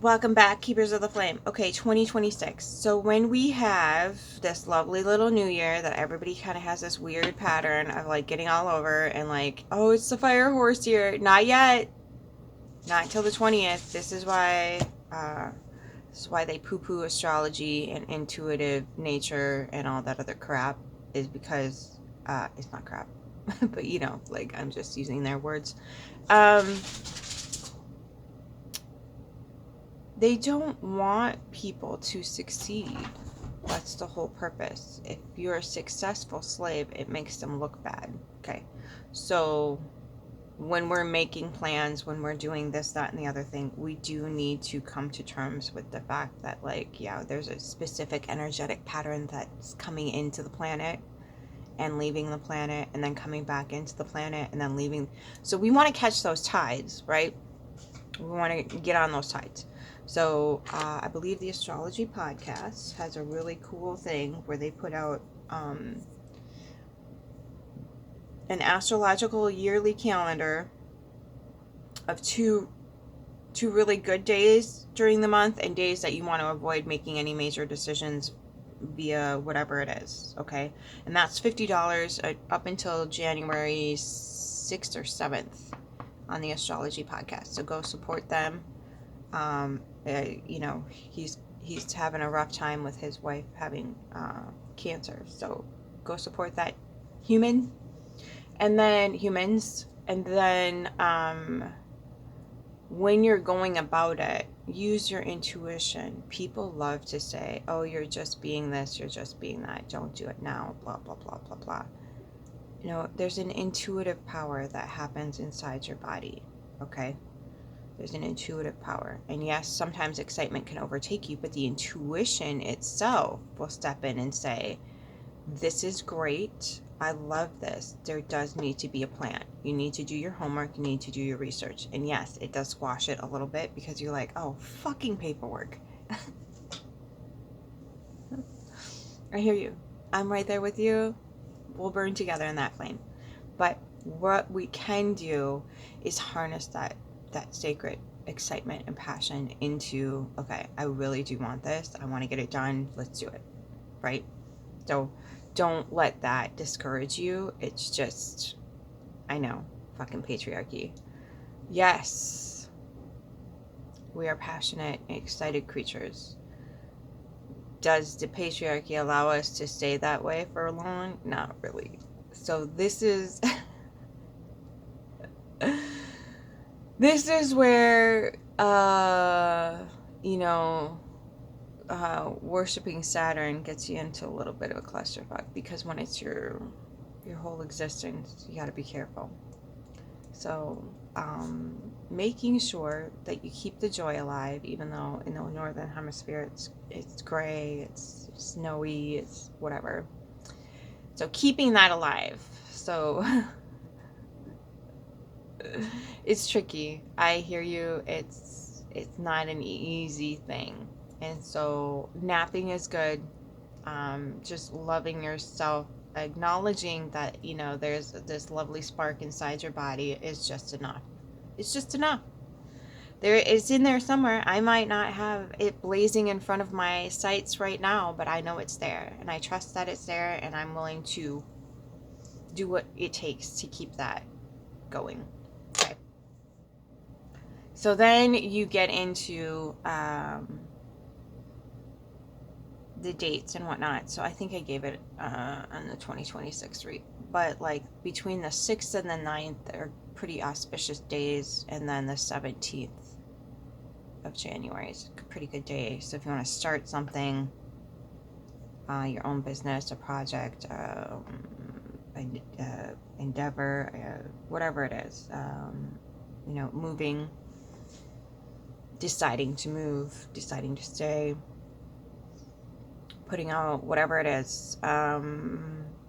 Welcome back, Keepers of the Flame. Okay, 2026. So when we have this lovely little new year that everybody kind of has this weird pattern of like getting all over and like, oh, it's the fire horse year. Not yet. Not until the 20th. This is why they poo-poo astrology and intuitive nature and all that other crap, is because it's not crap. But you know, like I'm just using their words. They don't want people to succeed. That's the whole purpose. If you're a successful slave, it makes them look bad. Okay. So when we're making plans, when we're doing this, that, and the other thing, we do need to come to terms with the fact that, like, yeah, there's a specific energetic pattern that's coming into the planet and leaving the planet and then coming back into the planet and then leaving. So we want to catch those tides, right? We want to get on those tides. So I believe the Astrology Podcast has a really cool thing where they put out an astrological yearly calendar of two really good days during the month and days that you want to avoid making any major decisions via whatever it is. Okay, and that's $50 up until January 6th or 7th on the Astrology Podcast. So go support them. You know, he's having a rough time with his wife having cancer, so go support that human, and then humans, and then when you're going about it, use your intuition. People love to say, oh, you're just being this, you're just being that, don't do it now, blah blah blah blah blah. You know, there's an intuitive power that happens inside your body. Okay, there's an intuitive power. And yes, sometimes excitement can overtake you, but the intuition itself will step in and say, this is great. I love this. There does need to be a plan. You need to do your homework. You need to do your research. And yes, it does squash it a little bit because you're like, oh, fucking paperwork. I hear you. I'm right there with you. We'll burn together in that flame. But what we can do is harness that sacred excitement and passion into, okay, I really do want this. I want to get it done. Let's do it. Right? So don't let that discourage you. It's just, I know, fucking patriarchy. Yes, we are passionate, excited creatures. Does the patriarchy allow us to stay that way for long? Not really. So this is this is where you know, worshiping Saturn gets you into a little bit of a clusterfuck, because when it's your whole existence, you got to be careful. So making sure that you keep the joy alive, even though in the northern hemisphere it's gray, it's snowy, it's whatever. So keeping that alive. So it's tricky. I hear you. It's not an easy thing. And so napping is good. Just loving yourself, acknowledging that, you know, there's this lovely spark inside your body is just enough. It's just enough. It's in there somewhere. I might not have it blazing in front of my sights right now, but I know it's there, and I trust that it's there, and I'm willing to do what it takes to keep that going. Okay. So then you get into the dates and whatnot. So I think I gave it on the 2026 read. But like between the 6th and the 9th are pretty auspicious days, and then the 17th of January is a pretty good day. So if you want to start something, your own business, a project, endeavor, whatever it is, you know, moving, deciding to move, deciding to stay, putting out whatever it is,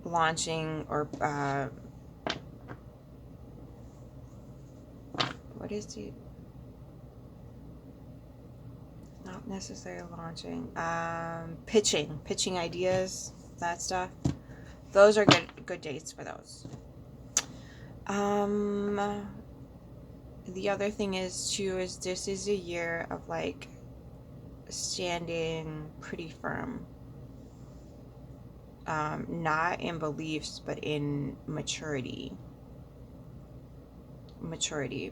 launching, or what is it? Not necessarily launching, pitching ideas, that stuff. Those are good dates for those. The other thing is too, is this is a year of like standing pretty firm, not in beliefs, but in maturity.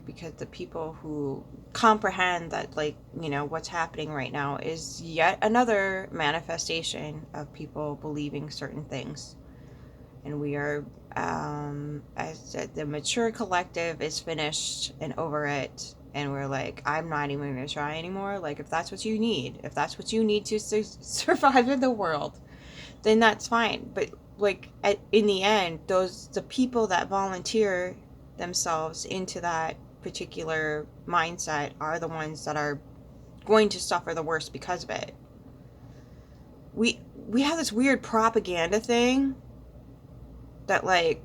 Because the people who comprehend that, like, what's happening right now is yet another manifestation of people believing certain things. And we are, as the mature collective is finished and over it, and we're like, I'm not even going to try anymore. Like, if that's what you need to survive in the world, then that's fine. But like, in the end, the people that volunteer themselves into that particular mindset are the ones that are going to suffer the worst because of it. We have this weird propaganda thing that, like,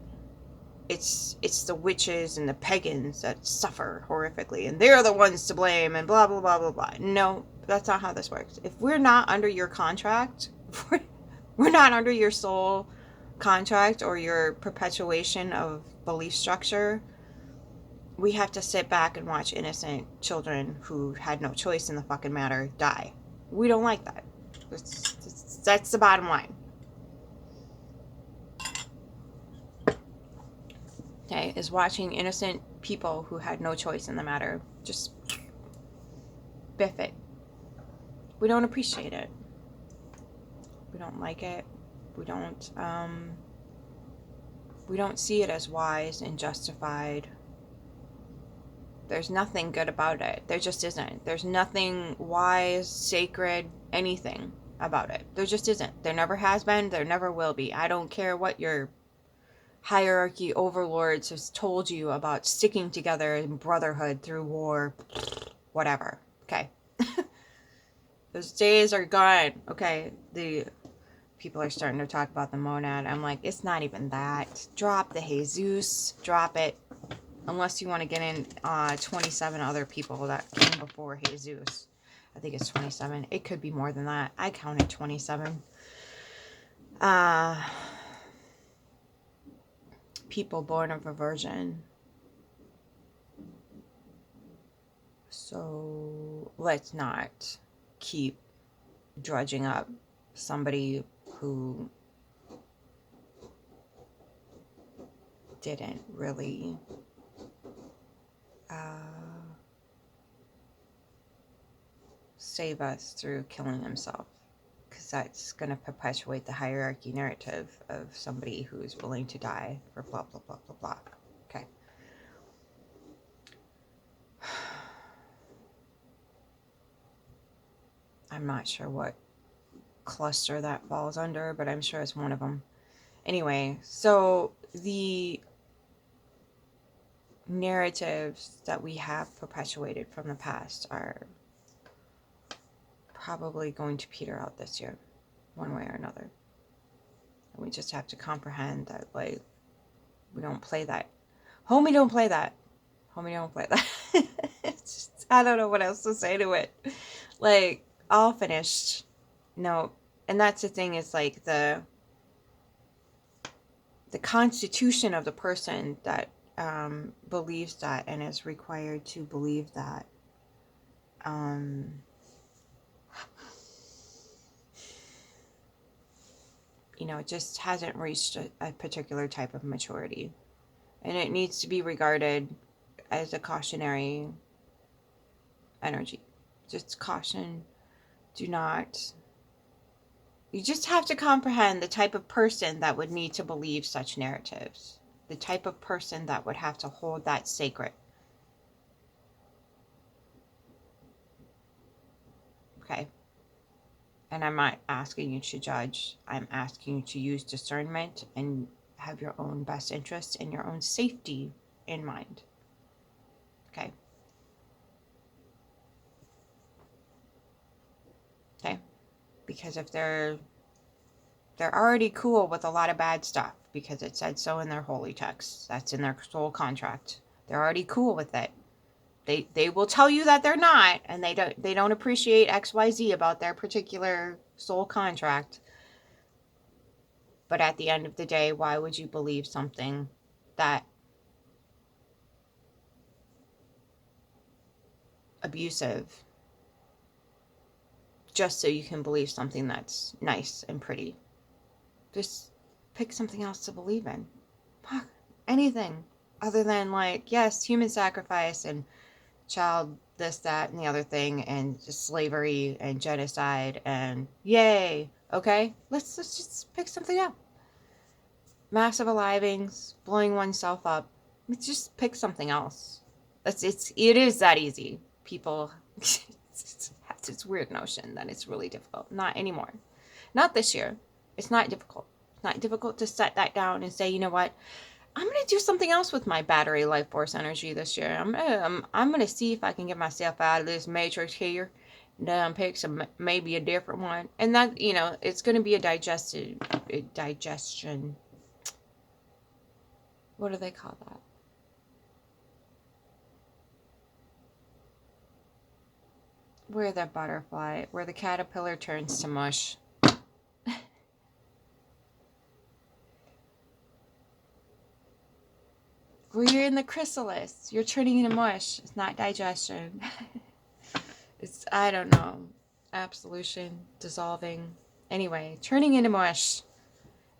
it's the witches and the pagans that suffer horrifically and they're the ones to blame and blah blah blah blah blah. No, that's not how this works. If we're not under your contract, we're not under your soul contract or your perpetuation of belief structure, we have to sit back and watch innocent children who had no choice in the fucking matter die. We don't like that. That's the bottom line. Okay, is watching innocent people who had no choice in the matter just biff it. We don't appreciate it. We don't like it. We don't see it as wise and justified. There's nothing good about it. There just isn't. There's nothing wise, sacred, anything about it. There just isn't. There never has been. There never will be. I don't care what your hierarchy overlords has told you about sticking together in brotherhood through war. Whatever. Okay. Those days are gone. Okay. The people are starting to talk about the monad. I'm like, it's not even that. Drop the Jesus. Drop it. Unless you want to get in 27 other people that came before Jesus. I think it's 27. It could be more than that. I counted 27. People born of a virgin. So let's not keep drudging up somebody who didn't really save us through killing himself, because that's going to perpetuate the hierarchy narrative of somebody who is willing to die for blah blah blah blah blah. Okay. I'm not sure what cluster that falls under, but I'm sure it's one of them. Anyway, so the narratives that we have perpetuated from the past are probably going to peter out this year, one way or another. And we just have to comprehend that, like, we don't play that. Homie, don't play that. Homie, don't play that. It's just, I don't know what else to say to it. Like, all finished. No. And that's the thing, is like the constitution of the person that believes that and is required to believe that it just hasn't reached a particular type of maturity, and it needs to be regarded as a cautionary energy. Just caution. Do not. You just have to comprehend the type of person that would need to believe such narratives, the type of person that would have to hold that sacred. Okay? And I'm not asking you to judge. I'm asking you to use discernment and have your own best interests and your own safety in mind. Okay? Okay? Because if they're already cool with a lot of bad stuff because it said so in their holy texts. That's in their soul contract. They're already cool with it. They will tell you that they're not, and they don't appreciate XYZ about their particular soul contract. But at the end of the day, why would you believe something that abusive just so you can believe something that's nice and pretty. Just pick something else to believe in. Fuck, anything other than, like, yes, human sacrifice and child this, that, and the other thing, and just slavery and genocide, and yay, okay? Let's just pick something up. Massive alivings, blowing oneself up. Let's just pick something else. It is that easy. People have this weird notion that it's really difficult. Not anymore. Not this year. It's not difficult. It's not difficult to set that down and say, you know what? I'm gonna do something else with my battery life force energy this year. I'm gonna see if I can get myself out of this matrix here, and pick some, maybe a different one. And that, it's gonna be a digestion. What do they call that? Where the caterpillar turns to mush. Where you're in the chrysalis, you're turning into mush. It's not digestion. It's, I don't know, absolution, dissolving. Anyway, turning into mush.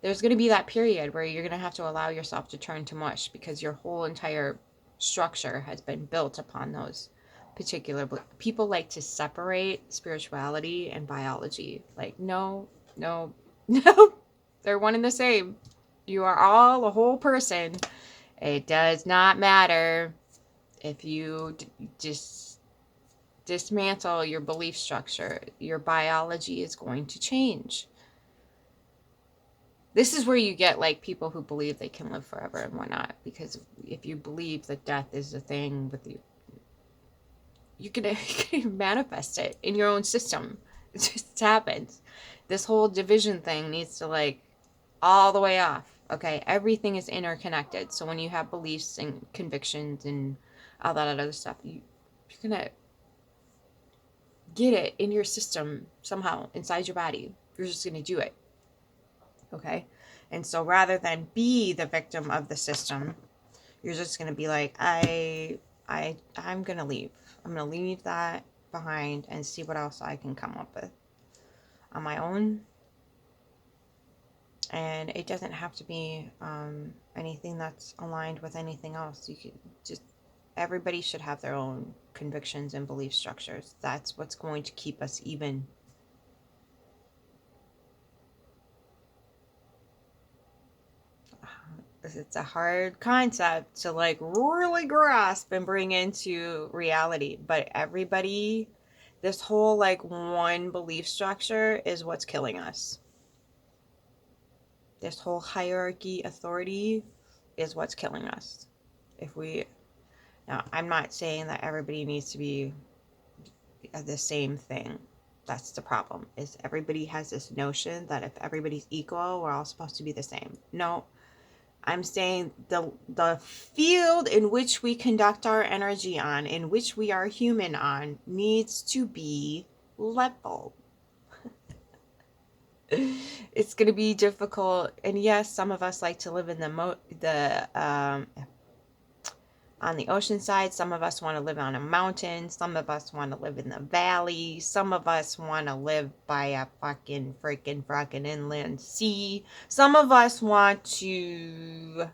There's going to be that period where you're going to have to allow yourself to turn to mush because your whole entire structure has been built upon those particular. People like to separate spirituality and biology. Like, no, they're one and the same. You are all a whole person. It does not matter if you just dismantle your belief structure. Your biology is going to change. This is where you get, like, people who believe they can live forever and whatnot. Because if you believe that death is a thing with you can manifest it in your own system. It just happens. This whole division thing needs to, like, all the way off. Okay, everything is interconnected. So when you have beliefs and convictions and all that other stuff, you're gonna get it in your system somehow inside your body. You're just gonna do it. Okay, and so rather than be the victim of the system, you're just gonna be like, I'm gonna leave. I'm gonna leave that behind and see what else I can come up with on my own. And it doesn't have to be anything that's aligned with anything else. You could just, everybody should have their own convictions and belief structures. That's what's going to keep us even. It's a hard concept to, like, really grasp and bring into reality. But everybody, this whole, like, one belief structure is what's killing us. This whole hierarchy, authority is what's killing us. Now, I'm not saying that everybody needs to be the same thing. That's the problem, is everybody has this notion that if everybody's equal, we're all supposed to be the same. No, I'm saying the field in which we conduct our energy on, in which we are human on, needs to be level. It's going to be difficult, and yes, some of us like to live in on the ocean side. Some of us want to live on a mountain. Some of us want to live in the valley. Some of us want to live by a fucking inland sea. Some of us want to,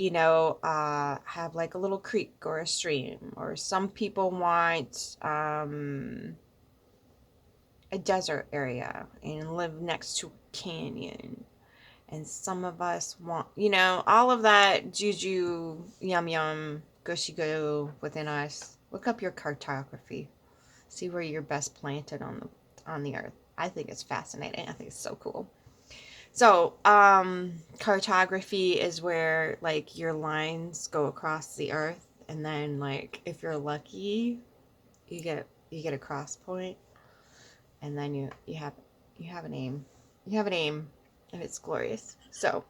have, like, a little creek or a stream. Or some people want a desert area and live next to a canyon. And some of us want, all of that juju, yum, gushy go within us. Look up your cartography. See where you're best planted on the earth. I think it's fascinating. I think it's so cool. So, cartography is where, like, your lines go across the earth, and then, like, if you're lucky, you get a cross point. And then you have an aim. You have an aim, and it's glorious. So,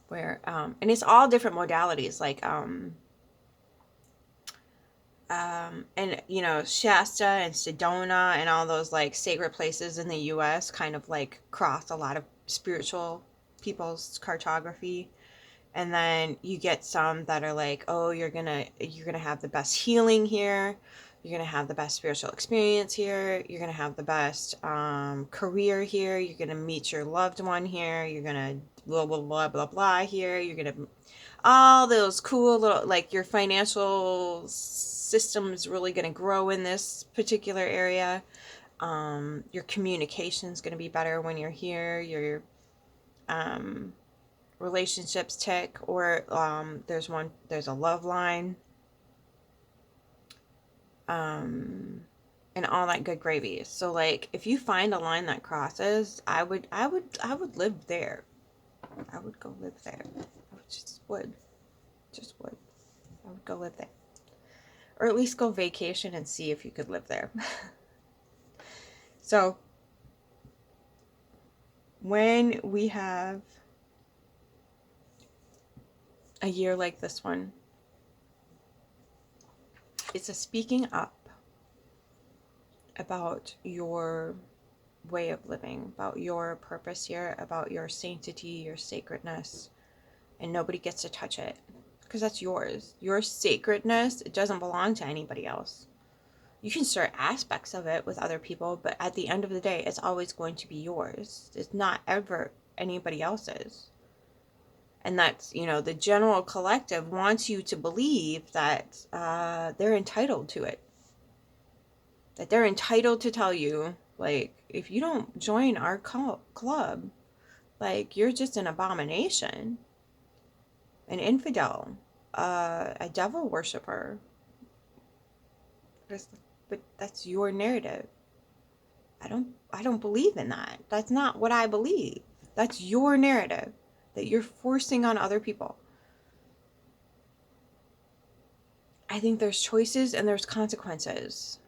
where and it's all different modalities, like and Shasta and Sedona and all those, like, sacred places in the US kind of, like, cross a lot of spiritual people's cartography. And then you get some that are like, oh, you're gonna have the best healing here. You're going to have the best spiritual experience here. You're going to have the best career here. You're going to meet your loved one here. You're going to blah, blah, blah, blah, blah here. You're going to, all those cool little, like your financial system is really going to grow in this particular area. Your communication is going to be better when you're here. Your relationships tick, or there's a love line. And all that good gravy. So like if you find a line that crosses, I would live there. I would go live there. I just would. I would go live there. Or at least go vacation and see if you could live there. So when we have a year like this one, it's a speaking up about your way of living, about your purpose here, about your sanctity, your sacredness, and nobody gets to touch it because that's yours. Your sacredness, it doesn't belong to anybody else. You can share aspects of it with other people, but at the end of the day, it's always going to be yours. It's not ever anybody else's. And that's, the general collective wants you to believe that they're entitled to it. That they're entitled to tell you, like, if you don't join our club, like, you're just an abomination, an infidel, a devil worshiper. But that's your narrative. I don't believe in that. That's not what I believe. That's your narrative that you're forcing on other people. I think there's choices and there's consequences.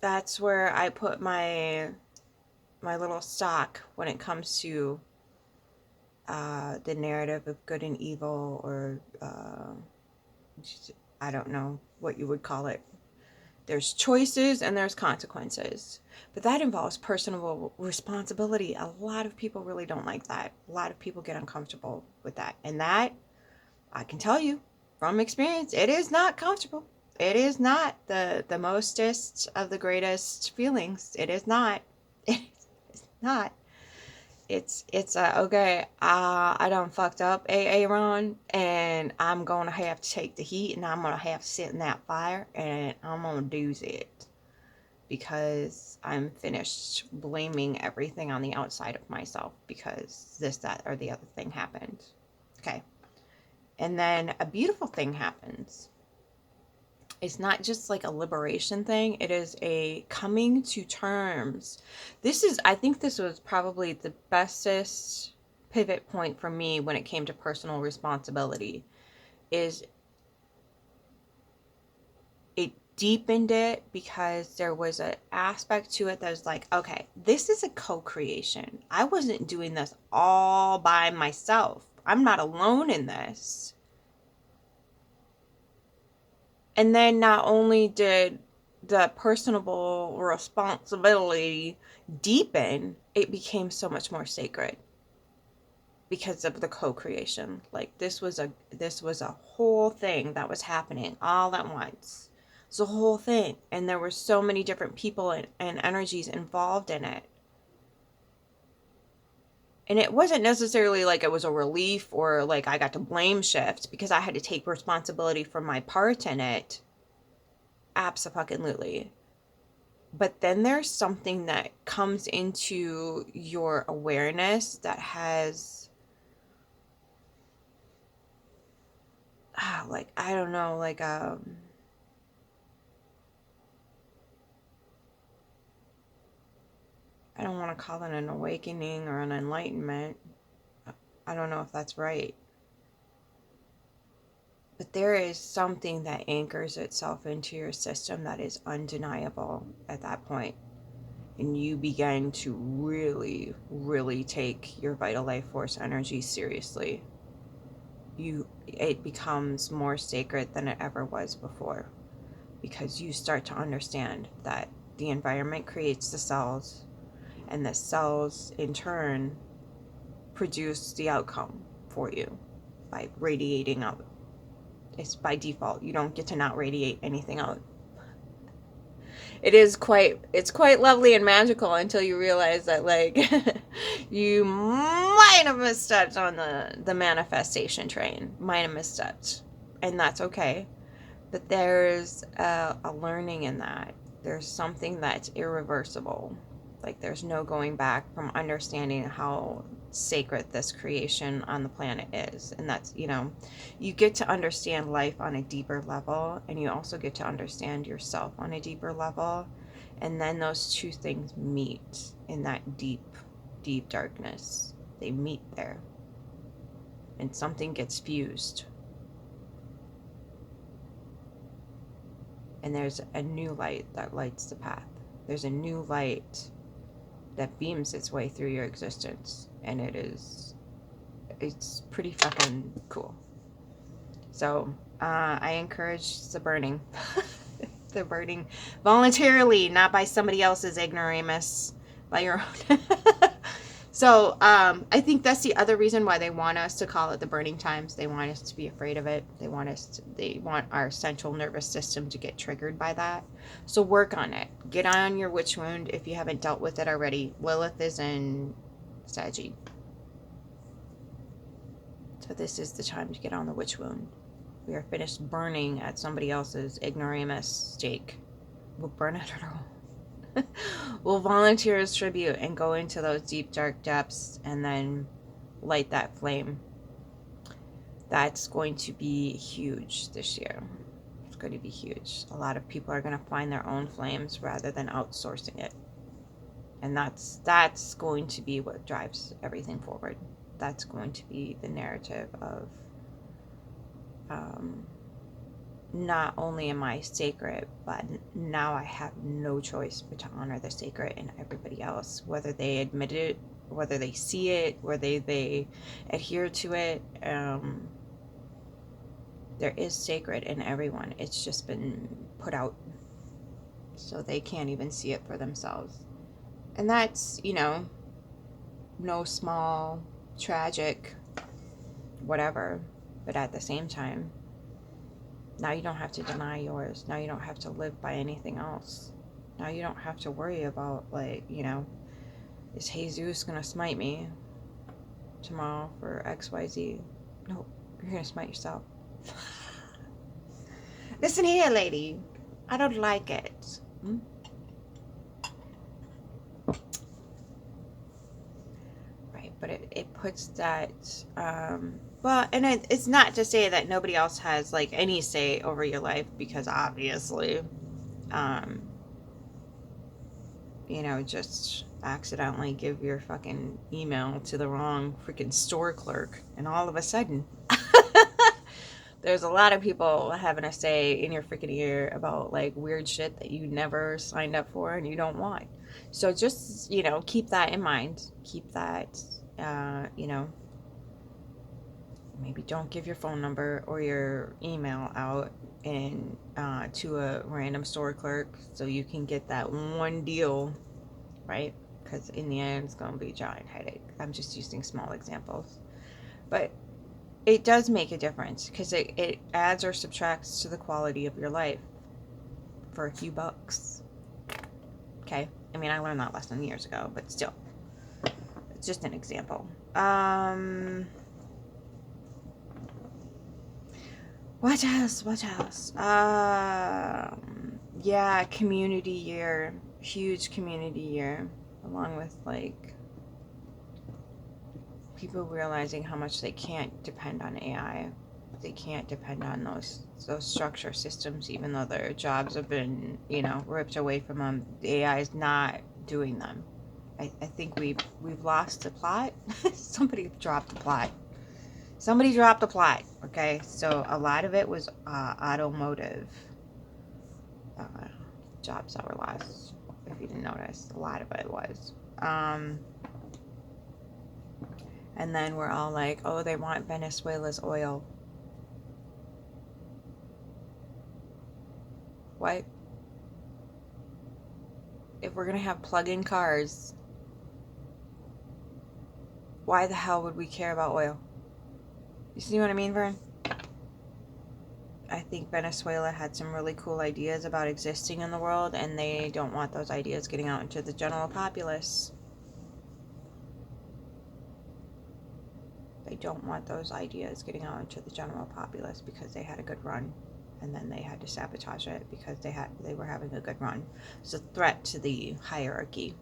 That's where I put my little stock when it comes to the narrative of good and evil, or I don't know what you would call it. There's choices and there's consequences, but that involves personal responsibility. A lot of people really don't like that. A lot of people get uncomfortable with that, and that, I can tell you from experience, it is not comfortable. It is not the mostest of the greatest feelings. It is not. It's not. It's okay, I done fucked up, Aaron, and I'm going to have to take the heat, and I'm going to have to sit in that fire, and I'm going to do it. Because I'm finished blaming everything on the outside of myself because this, that, or the other thing happened. Okay. And then a beautiful thing happens. It's not just like a liberation thing. It is a coming to terms. I think this was probably the bestest pivot point for me when it came to personal responsibility. Is it deepened it because there was an aspect to it that was like, okay, this is a co-creation. I wasn't doing this all by myself. I'm not alone in this. And then not only did the personable responsibility deepen, it became so much more sacred because of the co-creation. Like this was a whole thing that was happening all at once. It's a whole thing, and there were so many different people and energies involved in it. And it wasn't necessarily like it was a relief or like I got to blame shift because I had to take responsibility for my part in it. Abso-fucking-lutely. But then there's something that comes into your awareness that has, like, I don't know, like, I don't want to call it an awakening or an enlightenment. I don't know if that's right. But there is something that anchors itself into your system that is undeniable at that point. And you begin to really, really take your vital life force energy seriously. It becomes more sacred than it ever was before. Because you start to understand that the environment creates the cells, and the cells in turn produce the outcome for you by radiating out It's by default. You don't get to not radiate anything out. It's quite lovely and magical until you realize that, like, you might have misstepped on the manifestation train. Might have misstepped. And that's okay. But there's a learning in that. There's something that's irreversible. Like, there's no going back from understanding how sacred this creation on the planet is. And that's, you get to understand life on a deeper level, and you also get to understand yourself on a deeper level. And then those two things meet in that deep, deep darkness. They meet there. And something gets fused. And there's a new light that lights the path. There's a new light that beams its way through your existence. And it's pretty fucking cool. So, I encourage the burning. The burning voluntarily, not by somebody else's ignoramus, by your own. So, I think that's the other reason why they want us to call it the burning times. They want us to be afraid of it. They want our central nervous system to get triggered by that. So work on it. Get on your witch wound if you haven't dealt with it already. Lilith is in Saggy. So this is the time to get on the witch wound. We are finished burning at somebody else's ignoramus stake. We'll burn at our own. We'll volunteer as tribute and go into those deep, dark depths and then light that flame. That's going to be huge this year. It's going to be huge. A lot of people are going to find their own flames rather than outsourcing it. And that's going to be what drives everything forward. That's going to be the narrative of not only am I sacred, but now I have no choice but to honor the sacred in everybody else, whether they admit it, whether they see it, whether they adhere to it. There is sacred in everyone. It's just been put out so they can't even see it for themselves. And that's, no small, tragic, whatever. But at the same time, now you don't have to deny yours. Now you don't have to live by anything else. Now you don't have to worry about, is Jesus going to smite me tomorrow for XYZ? No, you're going to smite yourself. Listen here, lady. I don't like it. Right, but it puts that... and it's not to say that nobody else has, any say over your life, because obviously, just accidentally give your fucking email to the wrong freaking store clerk, and all of a sudden, there's a lot of people having a say in your freaking ear about, weird shit that you never signed up for and you don't want. So just, keep that in mind. Keep that, maybe don't give your phone number or your email out and to a random store clerk so you can get that one deal, right? Because in the end, it's going to be a giant headache. I'm just using small examples. But it does make a difference because it adds or subtracts to the quality of your life for a few bucks. Okay? I mean, I learned that lesson years ago, but still. It's just an example. What else? Yeah, community year. Huge community year. Along with, people realizing how much they can't depend on AI. They can't depend on those structure systems, even though their jobs have been, ripped away from them. The AI is not doing them. I think we've lost the plot. Somebody dropped the plot. Okay? So a lot of it was automotive jobs that were lost, if you didn't notice. A lot of it was. And then we're all like, oh, they want Venezuela's oil. What? If we're going to have plug-in cars, why the hell would we care about oil? You see what I mean, Vern? I think Venezuela had some really cool ideas about existing in the world, and they don't want those ideas getting out into the general populace. They don't want those ideas getting out into the general populace because they had a good run, and then they had to sabotage it because they were having a good run. It's a threat to the hierarchy.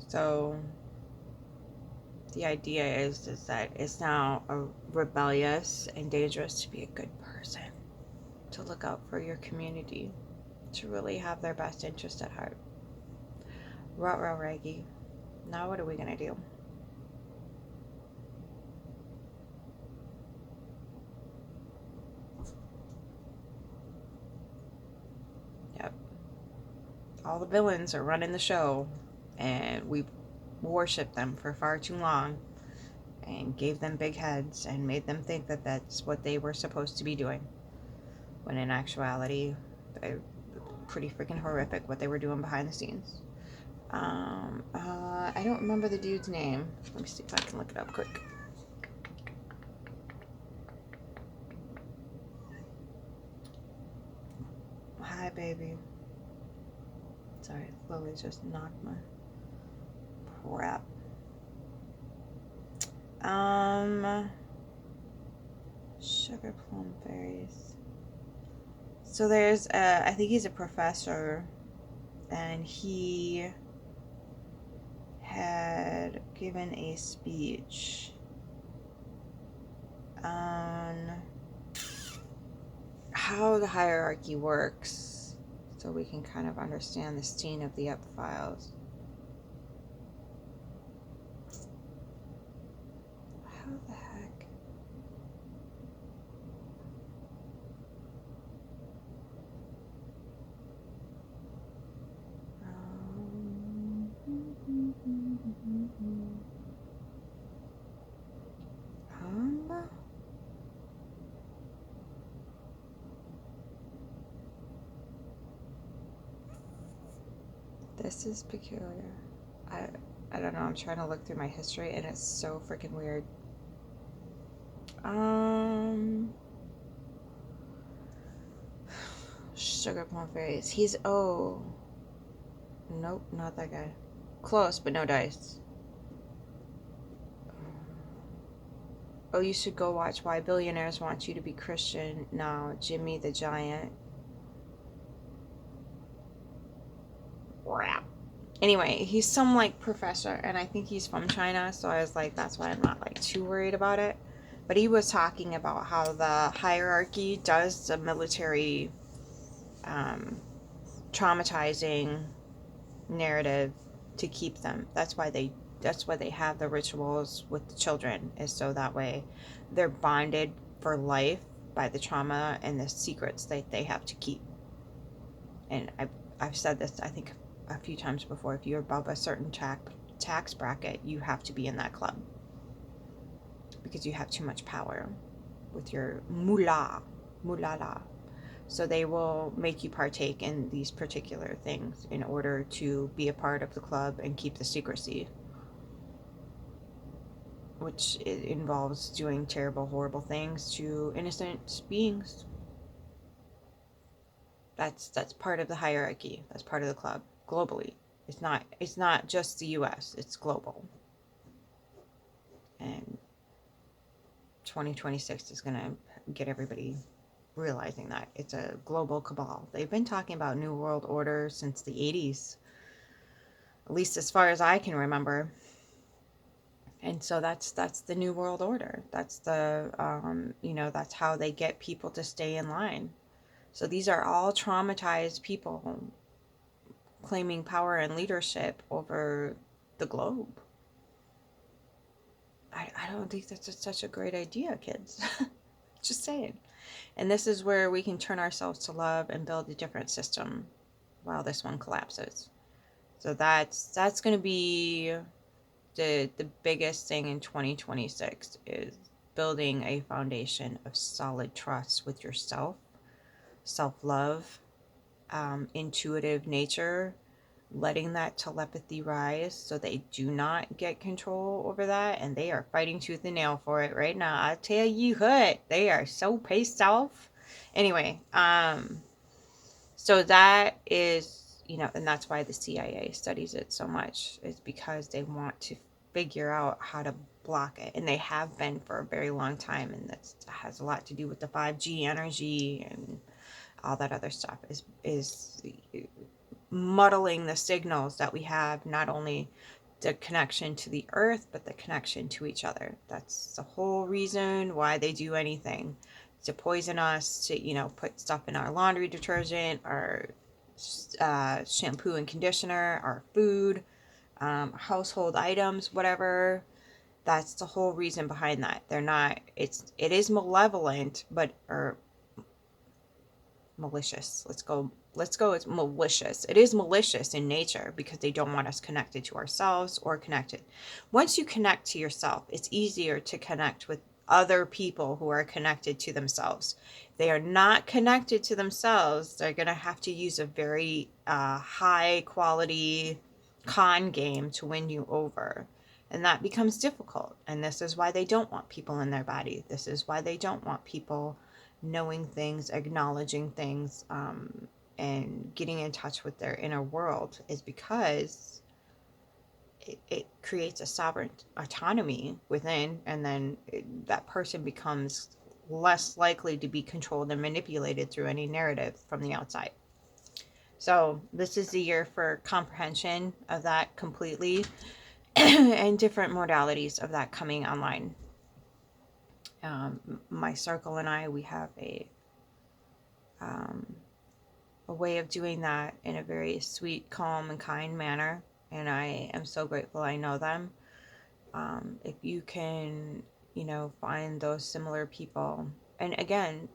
So the idea is that it's now rebellious and dangerous to be a good person, to look out for your community, to really have their best interest at heart. Ruh-roh, Reggie. Now what are we gonna do? Yep. All the villains are running the show, and we worshipped them for far too long and gave them big heads and made them think that that's what they were supposed to be doing, when in actuality they're pretty freaking horrific what they were doing behind the scenes. I don't remember the dude's name. Let me see if I can look it up quick. Hi, baby. Sorry, Lily just knocked my crap. Sugar plum fairies. So there's I think he's a professor, and he had given a speech on how the hierarchy works, so we can kind of understand the scene of the Epiphiles. How the heck? This is peculiar. I don't know. I'm trying to look through my history, and it's so freaking weird. Sugar plum fairies. He's nope, not that guy. Close, but no dice. Oh, you should go watch Why Billionaires Want You to Be Christian Now. Jimmy the Giant. Rap. Anyway, he's some like professor, and I think he's from China, so I was like, that's why I'm not like too worried about it. But he was talking about how the hierarchy does the military traumatizing narrative to keep them. That's why they have the rituals with the children, is so that way they're bonded for life by the trauma and the secrets that they have to keep. And I've said this, I think, a few times before. If you're above a certain tax bracket, you have to be in that club because you have too much power with your mullah. So they will make you partake in these particular things in order to be a part of the club and keep the secrecy, which involves doing terrible, horrible things to innocent beings. That's part of the hierarchy. That's part of the club globally. It's not just the US, it's global. And 2026 is going to get everybody realizing that it's a global cabal. They've been talking about New World Order since the 80s, at least as far as I can remember. And so that's the New World Order. That's the that's how they get people to stay in line. So these are all traumatized people claiming power and leadership over the globe. I don't think that's such a great idea, kids. Just saying. And this is where we can turn ourselves to love and build a different system while this one collapses. So that's going to be the biggest thing in 2026, is building a foundation of solid trust with yourself, self-love, intuitive nature, letting that telepathy rise so they do not get control over that. And they are fighting tooth and nail for it right now. I tell you what, they are so pissed off. Anyway, so that is, and that's why the CIA studies it so much, is because they want to figure out how to block it. And they have been for a very long time. And that has a lot to do with the 5G energy and all that other stuff, is muddling the signals that we have, not only the connection to the earth, but the connection to each other. That's the whole reason why they do anything, to poison us, to, put stuff in our laundry detergent, our shampoo and conditioner, our food, household items, whatever. That's the whole reason behind that. They're not, it is malevolent, or malicious. Let's go, it's malicious. It is malicious in nature because they don't want us connected to ourselves or connected. Once you connect to yourself, it's easier to connect with other people who are connected to themselves. If they are not connected to themselves, they're going to have to use a very high quality con game to win you over. And that becomes difficult. And this is why they don't want people in their body. This is why they don't want people knowing things, acknowledging things, and getting in touch with their inner world, is because it creates a sovereign autonomy within, and then that person becomes less likely to be controlled and manipulated through any narrative from the outside. So this is the year for comprehension of that completely, and different modalities of that coming online. My circle and I, we have a way of doing that in a very sweet, calm, and kind manner, and I am so grateful I know them. If you can, find those similar people, and again,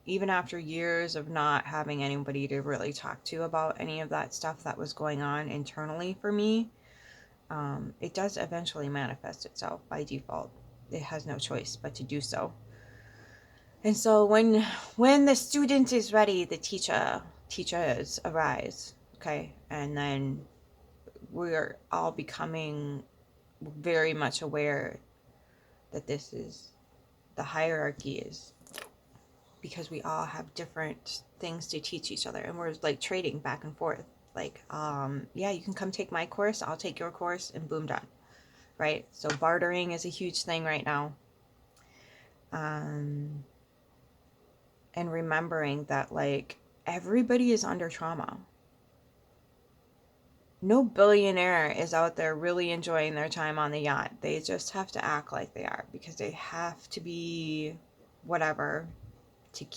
even after years of not having anybody to really talk to about any of that stuff that was going on internally for me, it does eventually manifest itself by default. It has no choice but to do so. And so when the student is ready, the teachers arise. Okay. And then we're all becoming very much aware that this is the hierarchy, is because we all have different things to teach each other, and we're like trading back and forth. Like, yeah, you can come take my course, I'll take your course, and boom, done. Right? So bartering is a huge thing right now. And remembering that, like, everybody is under trauma. No billionaire is out there really enjoying their time on the yacht. They just have to act like they are, because they have to be whatever,